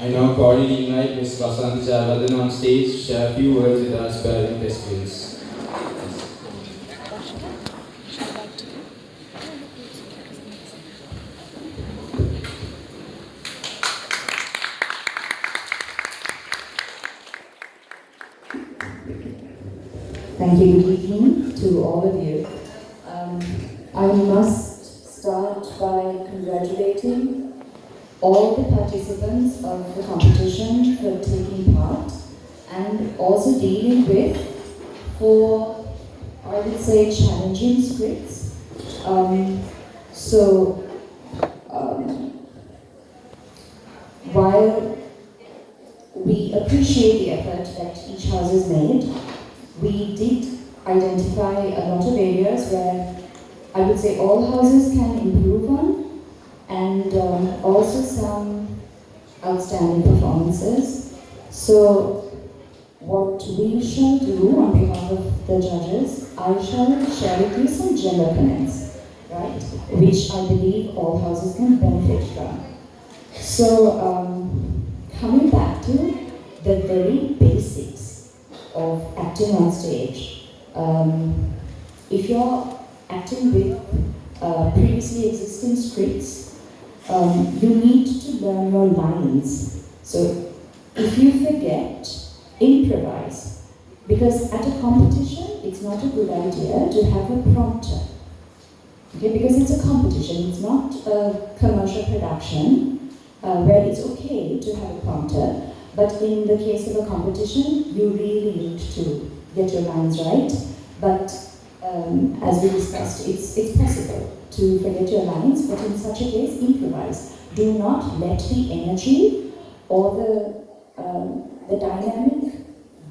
I now cordially invite Ms. Vasanthi Jayawardene on stage to share a few words with us about her experience. Thank you. Good evening to all of you. I must start by congratulating all the participants of the competition for taking part and also dealing with 4, I would say, challenging scripts. While we appreciate the effort that each house has made, we did identify a lot of areas where I would say all houses can improve on, and also some outstanding performances. So what we shall do on behalf of the judges, I shall share with you some general comments, right, which I believe all houses can benefit from. So coming back to the very basics of acting on stage. If you're acting with previously existing scripts, you need to learn your lines. So if you forget, improvise. Because at a competition, it's not a good idea to have a prompter. Okay, because it's a competition, it's not a commercial production where it's okay to have a prompter. But in the case of a competition, you really need to get your lines right. But as we discussed, it's possible to forget your lines, but in such a case, improvise. Do not let the energy or the dynamic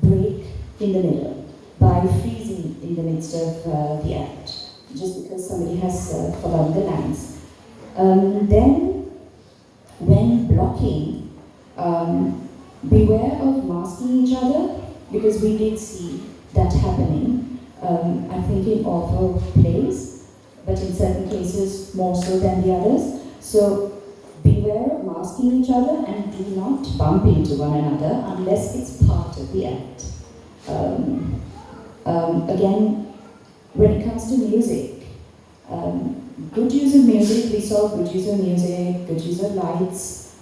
break in the middle by freezing in the midst of the act, just because somebody has forgotten the lines. Then, when blocking, beware of masking each other, because we did see that happening. I'm thinking of plays, but in certain cases more so than the others. So beware of masking each other and do not bump into one another unless it's part of the act. Again, when it comes to music, good use of music, we saw good use of music, good use of lights,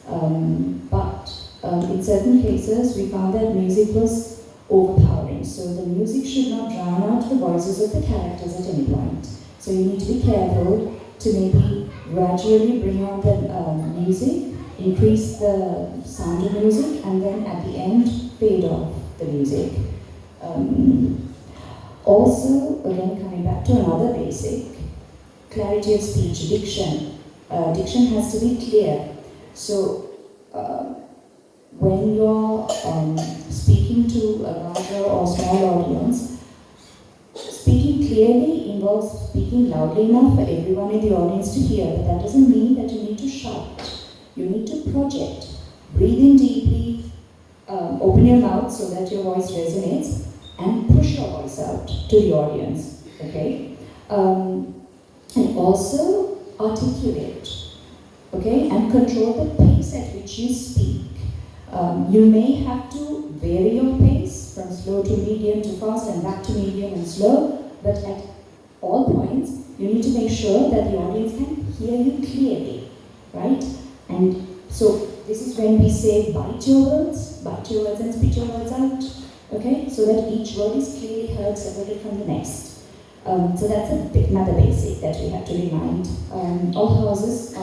but in certain cases we found that music was overpowering. So the music should not drown out the voices of the characters at any point. So you need to be careful to maybe gradually bring on the music, increase the sound of music, and then at the end fade off the music. Also, again coming back to another basic, clarity of speech, diction. Diction has to be clear. So when you're speaking to a larger or small audience, speaking clearly involves speaking loudly enough for everyone in the audience to hear, but that doesn't mean that you need to shout. You need to project. Breathe in deeply, open your mouth so that your voice resonates, and push your voice out to the audience, okay? And also articulate, okay? And control the pace at which you speak. You may have to vary your pace from slow to medium to fast and back to medium and slow, but at all points, you need to make sure that the audience can hear you clearly, right? And so this is when we say bite your words and spit your words out, okay? So that each word is clearly heard, separated from the next. So that's another basic that we have to remind all houses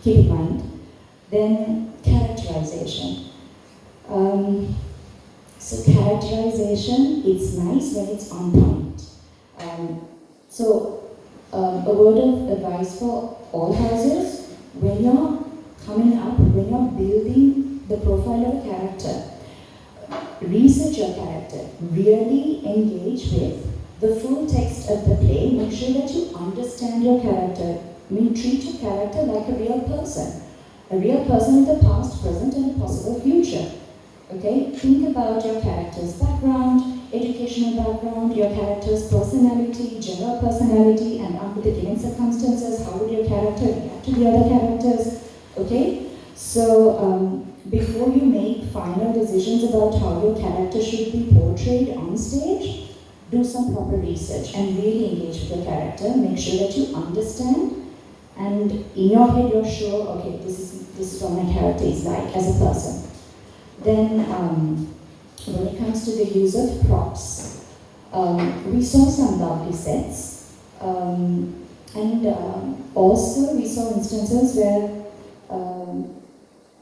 keep in mind. Then characterization. So characterization, it's nice when it's on point. A word of advice for all houses: when you're coming up, when you're building the profile of a character, research your character, really engage with the full text of the play, make sure that you understand your character. I mean, treat your character like a real person of the past, present, and a possible future. Okay? Think about your character's background, educational background, your character's personality, general personality, and under the given circumstances, how would your character react to the other characters? Okay? So before you make final decisions about how your character should be portrayed on stage, do some proper research and really engage with your character. Make sure that you understand, and in your head you're sure, okay, this is what my character is like as a person. Then when it comes to the use of props, we saw some lovely sets, and also we saw instances where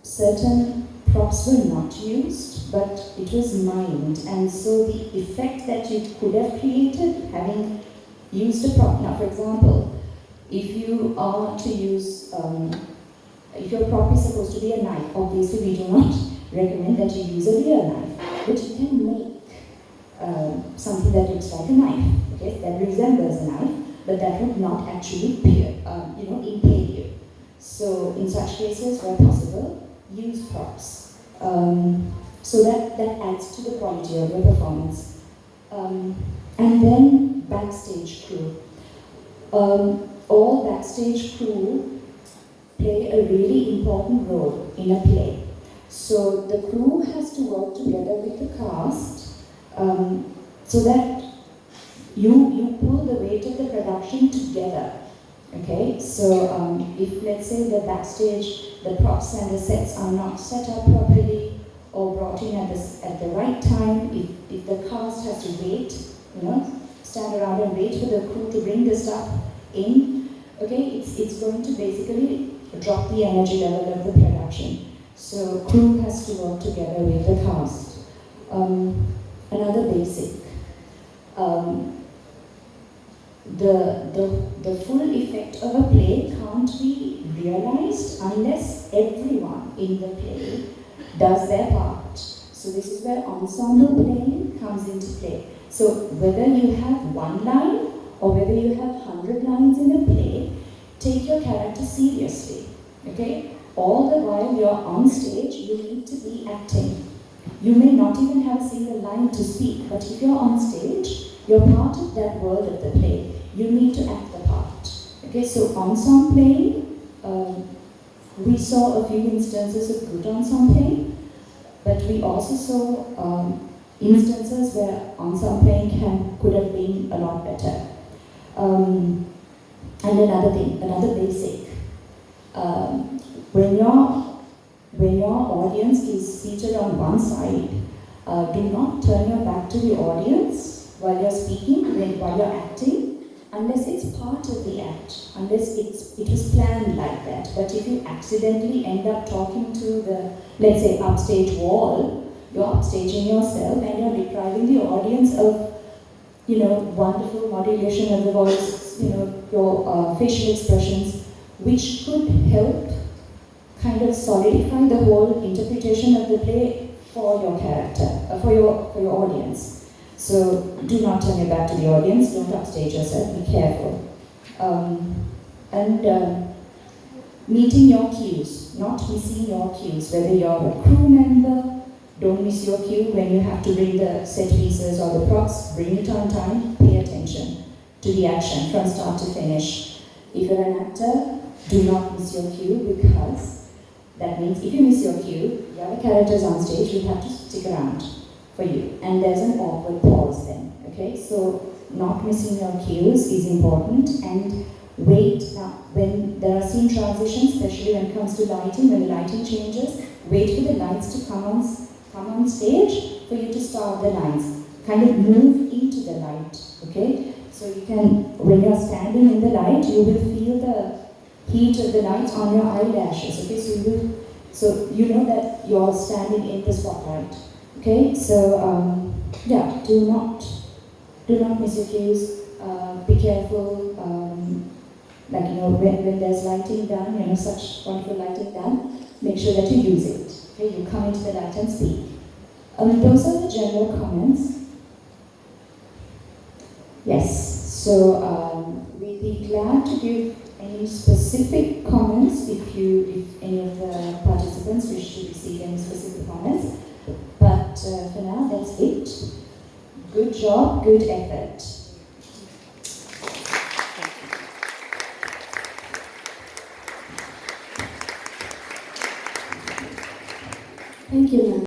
certain props were not used, but it was mimed, and so the effect that you could have created having used a prop. Now, for example, if you are to use, if your prop is supposed to be a knife, obviously we do not recommend that you use a real knife, but you can make something that looks like a knife, okay, that resembles a knife, but that would not actually impale you. So in such cases, where possible, use props. So that adds to the quality of your performance. And then backstage crew. All backstage crew play a really important role in a play. So the crew has to work together with the cast so that you pull the weight of the production together. Okay, so if let's say the backstage, the props and the sets are not set up properly or brought in at the right time, if the cast has to wait, stand around and wait for the crew to bring the stuff in, okay, it's going to basically drop the energy level of the production. So crew has to work together with the cast. Another basic. The full effect of a play can't be realized unless everyone in the play does their part. So this is where ensemble playing comes into play. So whether you have one line or whether you have 100 lines in a play, take your character seriously. Okay? All the while you're on stage, you need to be acting. You may not even have a single line to speak, but if you're on stage, you're part of that world of the play. You need to act the part. Okay, so ensemble playing, we saw a few instances of good ensemble playing, but we also saw instances where ensemble playing could have been a lot better. And another thing, another basic, when your audience is seated on one side, do not turn your back to the audience while you're speaking, while you're acting, unless it's part of the act, unless it was planned like that. But if you accidentally end up talking to the, let's say, upstage wall, you're upstaging yourself and you're depriving the audience of, wonderful modulation of the voice, your facial expressions, which could help kind of solidify the whole interpretation of the play for your character, for your audience. So do not turn your back to the audience, don't upstage yourself, be careful. And meeting your cues, not missing your cues, whether you're a crew member, don't miss your cue when you have to bring the set pieces or the props, bring it on time, pay attention to the action from start to finish. If you're an actor, do not miss your cue, because that means if you miss your cue, the other characters on stage will have to stick around for you, and there's an awkward pause then. Okay, so not missing your cues is important, and wait. Now, when there are scene transitions, especially when it comes to lighting, when the lighting changes, wait for the lights to come on stage for you to start the lines. Kind of move into the light. Okay, so you can, when you're standing in the light, you will feel the heat of the lights on your eyelashes. Okay, so you know that you're standing in the spotlight. Okay, so yeah, do not miss your cues. Be careful. When there's lighting done, such wonderful lighting done, make sure that you use it. Okay, you come into the light and speak. Those are the general comments. Yes, so we'd be glad to give any specific comments if any of the participants wish to receive any specific comments. But for now, that's it. Good job, good effort. Thank you, ma'am.